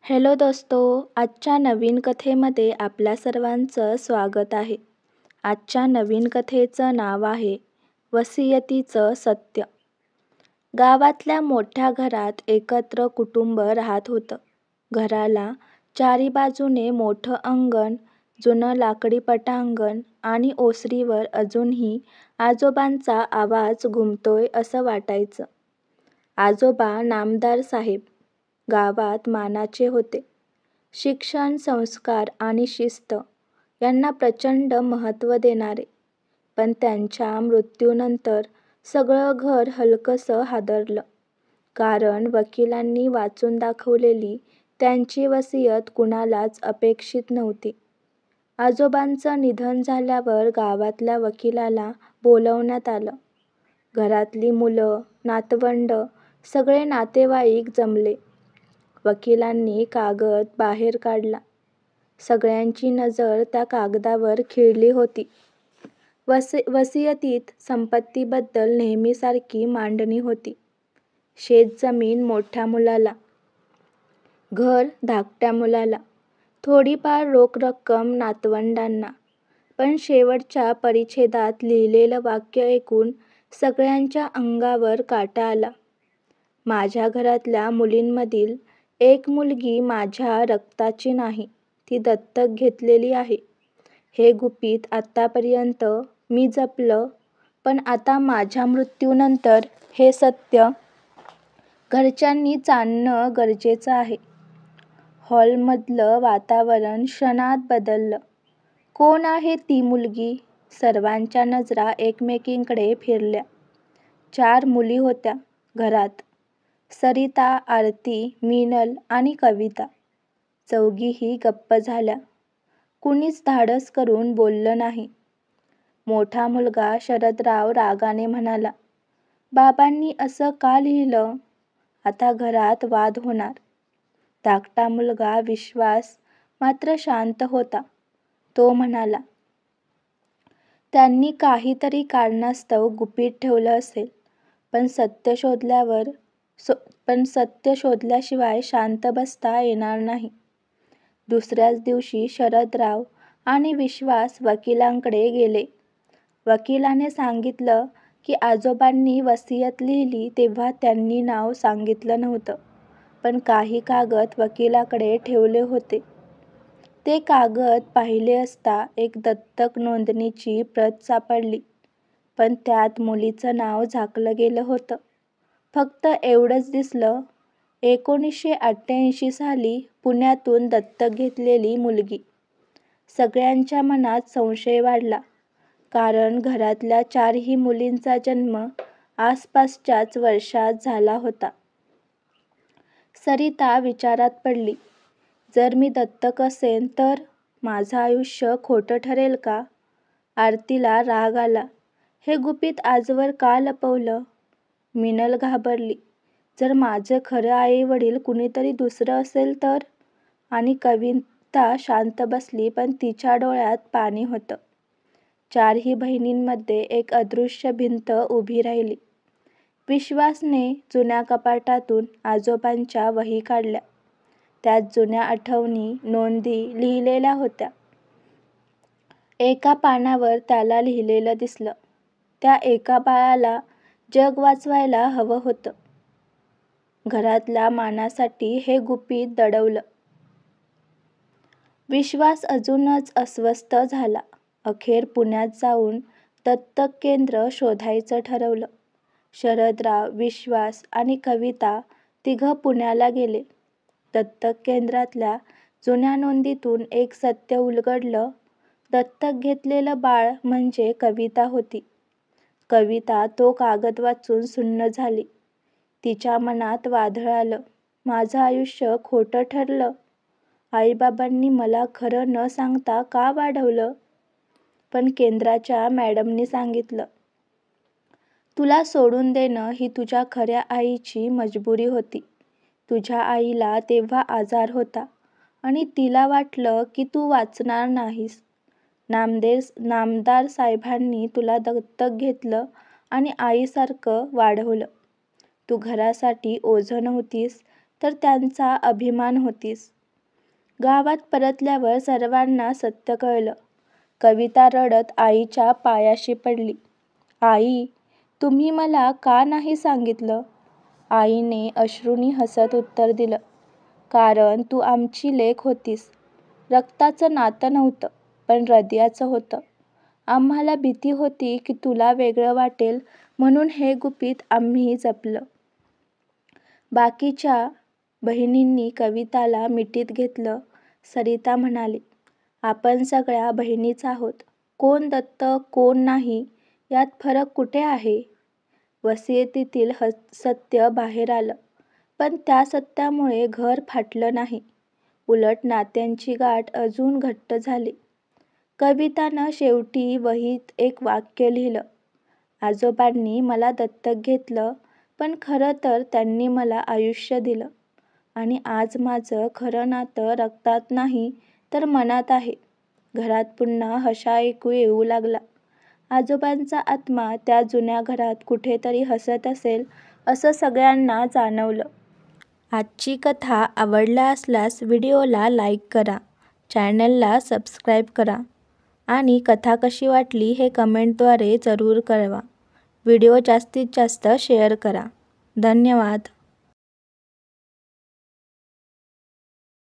Hello दोस्तो, आजच्या नवीन कथेमध्ये आपल्या सर्वांचं स्वागत आहे. आजच्या नवीन कथेचं नाव आहे वसियतीचं सत्य. गावातल्या मोठ्या घरात एकत्र कुटुंब राहत होतं. घराला चारी बाजूने मोठं अंगण, जुनं लाकडी पटांगण आणि ओसरीवर अजूनही आजोबांचा आवाज घुमतोय असं वाटायचं. आजोबा नामदार साहेब गावात मानाचे होते. शिक्षण, संस्कार आणि शिस्त यांना प्रचंड महत्त्व देणारे. पण त्यांच्या मृत्यूनंतर सगळं घर हलकंसं हादरलं. कारण वकिलांनी वाचून दाखवलेली त्यांची वसियत कुणालाच अपेक्षित नव्हती. आजोबांचं निधन झाल्यावर गावातल्या वकिलाला बोलवण्यात आलं. घरातली मुलं, नातवंडं, सगळे नातेवाईक जमले. वकिलांनी कागद बाहेर काढला. सगळ्यांची नजर त्या कागदावर खिळली होती. वसियतीत संपत्तीबद्दल नेहमीसारखी मांडणी होती. शेतजमीन मोठ्या मुलाला, घर धाकट्या मुलाला, थोडीफार रोख रक्कम नातवंडांना. पण शेवटच्या परिच्छेदात लिहिलेलं वाक्य ऐकून सगळ्यांच्या अंगावर काटा आला. माझ्या घरातल्या मुलींमधील एक मुलगी माझ्या रक्ताची नाही, ती दत्तक घेतलेली आहे. हे गुपित आत्तापर्यंत मी जपलं, पण आता माझ्या मृत्यूनंतर हे सत्य घरच्यांनी जाणणं गरजेचं आहे. हॉलमधलं वातावरण क्षणात बदललं. कोण आहे ती मुलगी? सर्वांच्या नजरा एकमेकींकडे फिरल्या. 4 मुली होत्या घरात. सरिता, आरती, मीनल आणि कविता. चौघीही गप्प झाल्या. कुणीच धाडस करून बोललं नाही. मोठा मुलगा शरदराव रागाने म्हणाला, बाबांनी असं का लिहिलं? आता घरात वाद होणार. धाकटा मुलगा विश्वास मात्र शांत होता. तो म्हणाला, त्यांनी काहीतरी कारणास्तव गुपित ठेवलं असेल, पण सत्य शोधल्याशिवाय शांत बसता येणार नाही. दुसऱ्याच दिवशी शरदराव आणि विश्वास वकिलांकडे गेले. वकिलाने सांगितलं की आजोबांनी वसियत लिहिली तेव्हा त्यांनी नाव सांगितलं नव्हतं, पण काही कागद वकिलाकडे ठेवले होते. ते कागद पाहिले असता एक दत्तक नोंदणीची प्रत सापडली, पण त्यात मुलीचं नाव झाकलं गेलं होतं. फक्त एवढंच दिसलं, 1988 साली पुण्यातून दत्तक घेतलेली मुलगी. सगळ्यांच्या मनात संशय वाढला, कारण घरातल्या 4ही मुलींचा जन्म आसपासच्याच वर्षात झाला होता. सरिता विचारात पडली, जर मी दत्तक असेन तर माझं आयुष्य खोटं ठरेल का? आरतीला राग आला, हे गुपित आजवर का लपवलं? मीनल घाबरली, जर माझं खरं आई-वडील कुणीतरी दुसरं असेल तर? आणि कविता शांत बसली, पण तिच्या डोळ्यात पाणी होतं. 4ही बहिणींमध्ये एक अदृश्य भिंत उभी राहिली. विश्वासने जुन्या कपाटातून आजोबांच्या वही काढल्या. त्यात जुन्या आठवणी, नोंदी लिहिलेल्या होत्या. एका पानावर त्याला लिहिलेलं दिसलं, त्या एका बाळाला जग वाचवायला हवं होतं. घरातल्या मानासाठी हे गुपित दडवलं. विश्वास अजूनच अस्वस्थ झाला. अखेर पुण्यात जाऊन दत्तक केंद्र शोधायचं ठरवलं. शरदराव, विश्वास आणि कविता तिघं पुण्याला गेले. दत्तक केंद्रातल्या जुन्या नोंदीतून एक सत्य उलगडलं. दत्तक घेतलेलं बाळ म्हणजे कविता होती. कविता तो कागद वाचून सुन्न झाली. तिच्या मनात वादळ आलं, माझं आयुष्य खोटं ठरलं. आईबाबांनी मला खरं न सांगता का वाढवलं? पण केंद्राच्या मॅडमनी सांगितलं, तुला सोडून देणं ही तुझ्या खऱ्या आईची मजबुरी होती. तुझ्या आईला तेव्हा आजार होता आणि तिला वाटलं की तू वाचणार नाहीस. नामदार साहेबांनी तुला दत्तक घेतलं आणि आईसारखं वाढवलं. तू घरासाठी ओझं नव्हतीस, तर त्यांचा अभिमान होतीस. गावात परतल्यावर सर्वांना सत्य कळलं. कविता रडत आईच्या पायाशी पडली. आई, तुम्ही मला का नाही सांगितलं? आईने अश्रूंनी हसत उत्तर दिलं, कारण तू आमची लेक होतीस. रक्ताचं नातं नव्हतं, पण हृदयाचं होतं. आम्हाला भीती होती की तुला वेगळं वाटेल, म्हणून हे गुपित आम्ही जपलं. बाकीच्या बहिणींनी कविताला मिठीत घेतलं. सरिता म्हणाली, आपण सगळ्या बहिणीच आहोत. कोण दत्तक कोण नाही यात फरक कुठे आहे? वसियतीतील सत्य बाहेर आलं, पण त्या सत्यामुळे घर फाटलं नाही. उलट नात्यांची गाठ अजून घट्ट झाली. कवितानं शेवटी वहीत एक वाक्य लिहिलं, आजोबांनी मला दत्तक घेतलं, पण खरं तर त्यांनी मला आयुष्य दिलं. आणि आज माझं खरं नातं रक्तात नाही तर मनात आहे. घरात पुन्हा हशा ऐकू येऊ लागला. आजोबांचा आत्मा त्या जुन्या घरात कुठेतरी हसत असेल असं सगळ्यांना जाणवलं. आजची कथा आवडला असल्यास व्हिडिओला लाईक करा, चॅनलला सबस्क्राईब करा आणि कथा कशी वाटली हे कमेंटद्वारे जरूर कळवा. व्हिडिओ जास्तीत जास्त शेअर करा. धन्यवाद.